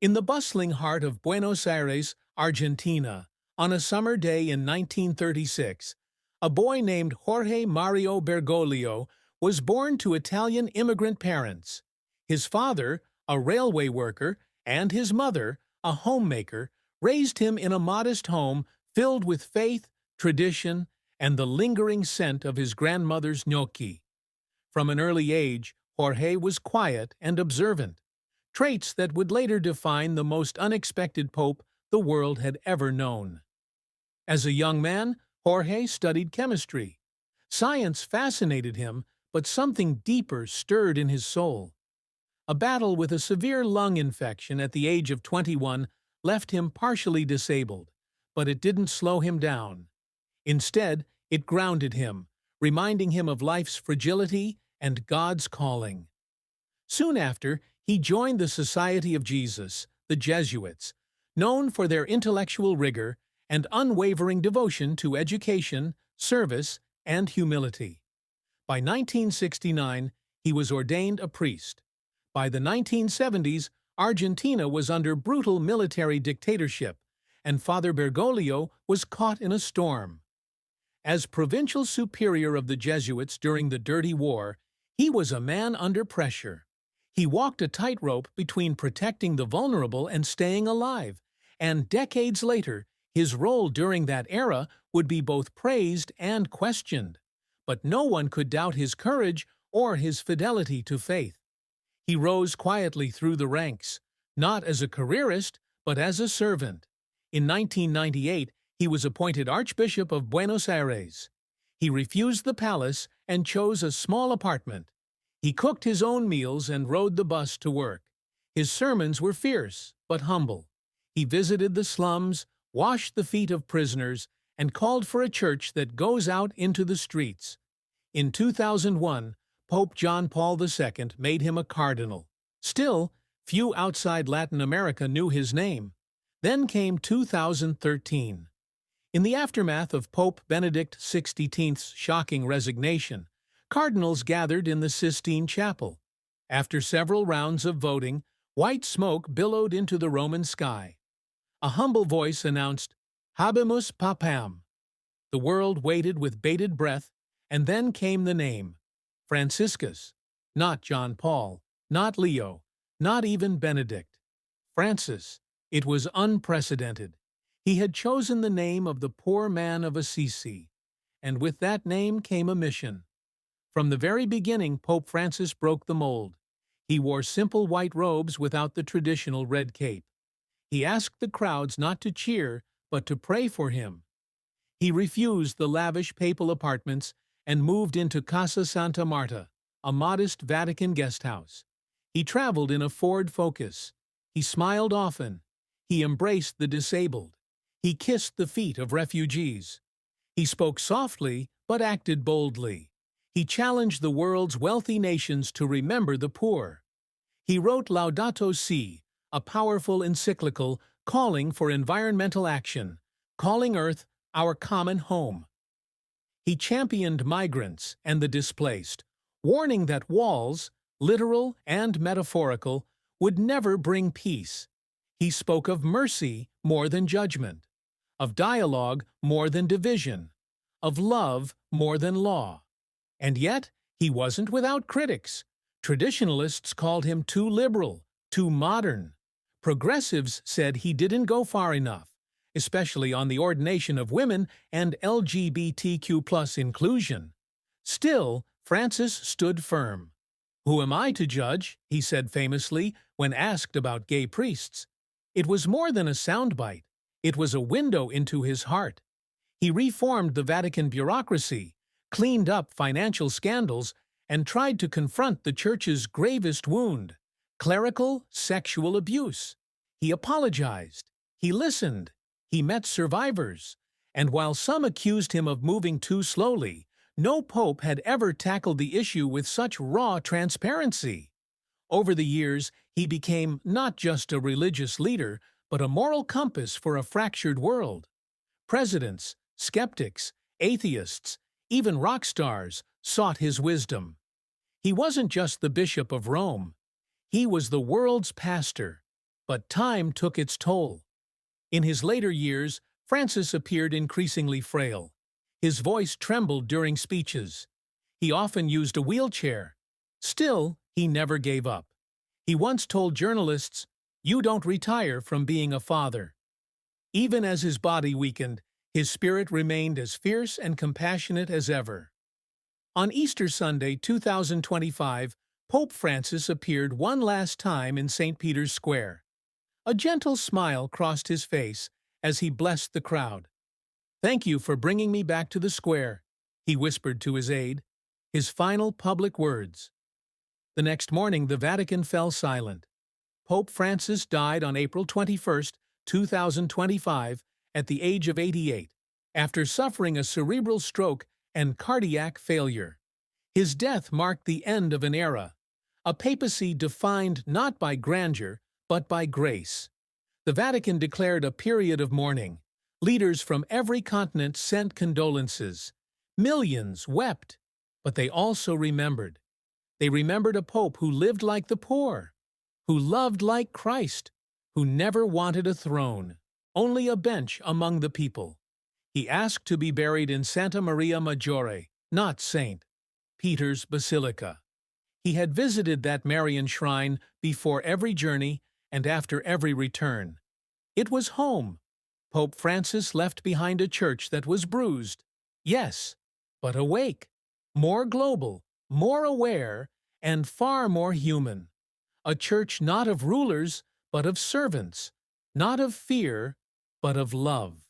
In the bustling heart of Buenos Aires, Argentina, on a summer day in 1936, a boy named Jorge Mario Bergoglio was born to Italian immigrant parents. His father, a railway worker, and his mother, a homemaker, raised him in a modest home filled with faith, tradition, and the lingering scent of his grandmother's gnocchi. From an early age, Jorge was quiet and observant, traits that would later define the most unexpected pope the world had ever known. As a young man, Jorge studied chemistry. Science fascinated him, but something deeper stirred in his soul. A battle with a severe lung infection at the age of 21 left him partially disabled, but it didn't slow him down. Instead, it grounded him, reminding him of life's fragility and God's calling. Soon after, he joined the Society of Jesus, the Jesuits, known for their intellectual rigor and unwavering devotion to education, service, and humility. By 1969, he was ordained a priest. By the 1970s, Argentina was under brutal military dictatorship, and Father Bergoglio was caught in a storm. As provincial superior of the Jesuits during the Dirty War, he was a man under pressure. He walked a tightrope between protecting the vulnerable and staying alive, and decades later, his role during that era would be both praised and questioned. But no one could doubt his courage or his fidelity to faith. He rose quietly through the ranks, not as a careerist, but as a servant. In 1998, he was appointed Archbishop of Buenos Aires. He refused the palace and chose a small apartment. He cooked his own meals and rode the bus to work. His sermons were fierce, but humble. He visited the slums, washed the feet of prisoners, and called for a church that goes out into the streets. In 2001, Pope John Paul II made him a cardinal. Still, few outside Latin America knew his name. Then came 2013. In the aftermath of Pope Benedict XVI's shocking resignation, cardinals gathered in the Sistine Chapel. After several rounds of voting, white smoke billowed into the Roman sky. A humble voice announced, "Habemus Papam." The world waited with bated breath, and then came the name, Franciscus. Not John Paul, not Leo, not even Benedict. Francis. It was unprecedented. He had chosen the name of the poor man of Assisi, and with that name came a mission. From the very beginning, Pope Francis broke the mold. He wore simple white robes without the traditional red cape. He asked the crowds not to cheer, but to pray for him. He refused the lavish papal apartments and moved into Casa Santa Marta, a modest Vatican guest house. He traveled in a Ford Focus. He smiled often. He embraced the disabled. He kissed the feet of refugees. He spoke softly, but acted boldly. He challenged the world's wealthy nations to remember the poor. He wrote Laudato Si, a powerful encyclical calling for environmental action, calling Earth our common home. He championed migrants and the displaced, warning that walls, literal and metaphorical, would never bring peace. He spoke of mercy more than judgment, of dialogue more than division, of love more than law. And yet, he wasn't without critics. Traditionalists called him too liberal, too modern. Progressives said he didn't go far enough, especially on the ordination of women and LGBTQ+ inclusion. Still, Francis stood firm. "Who am I to judge?" he said famously when asked about gay priests. It was more than a soundbite. It was a window into his heart. He reformed the Vatican bureaucracy, cleaned up financial scandals, and tried to confront the Church's gravest wound, clerical sexual abuse. He apologized. He listened. He met survivors. And while some accused him of moving too slowly, no pope had ever tackled the issue with such raw transparency. Over the years, he became not just a religious leader, but a moral compass for a fractured world. Presidents, skeptics, atheists, even rock stars sought his wisdom. He wasn't just the Bishop of Rome. He was the world's pastor. But time took its toll. In his later years, Francis appeared increasingly frail. His voice trembled during speeches. He often used a wheelchair. Still, he never gave up. He once told journalists, "You don't retire from being a father." Even as his body weakened, his spirit remained as fierce and compassionate as ever. On Easter Sunday 2025, Pope Francis appeared one last time in St. Peter's Square. A gentle smile crossed his face as he blessed the crowd. "Thank you for bringing me back to the square," he whispered to his aide, his final public words. The next morning, the Vatican fell silent. Pope Francis died on April 21, 2025, at the age of 88, after suffering a cerebral stroke and cardiac failure. His death marked the end of an era, a papacy defined not by grandeur, but by grace. The Vatican declared a period of mourning. Leaders from every continent sent condolences. Millions wept, but they also remembered. They remembered a pope who lived like the poor, who loved like Christ, who never wanted a throne, only a bench among the people. He asked to be buried in Santa Maria Maggiore, not St. Peter's Basilica. He had visited that Marian shrine before every journey and after every return. It was home. Pope Francis left behind a church that was bruised, yes, but awake, more global, more aware, and far more human. A church not of rulers, but of servants, not of fear, but of love.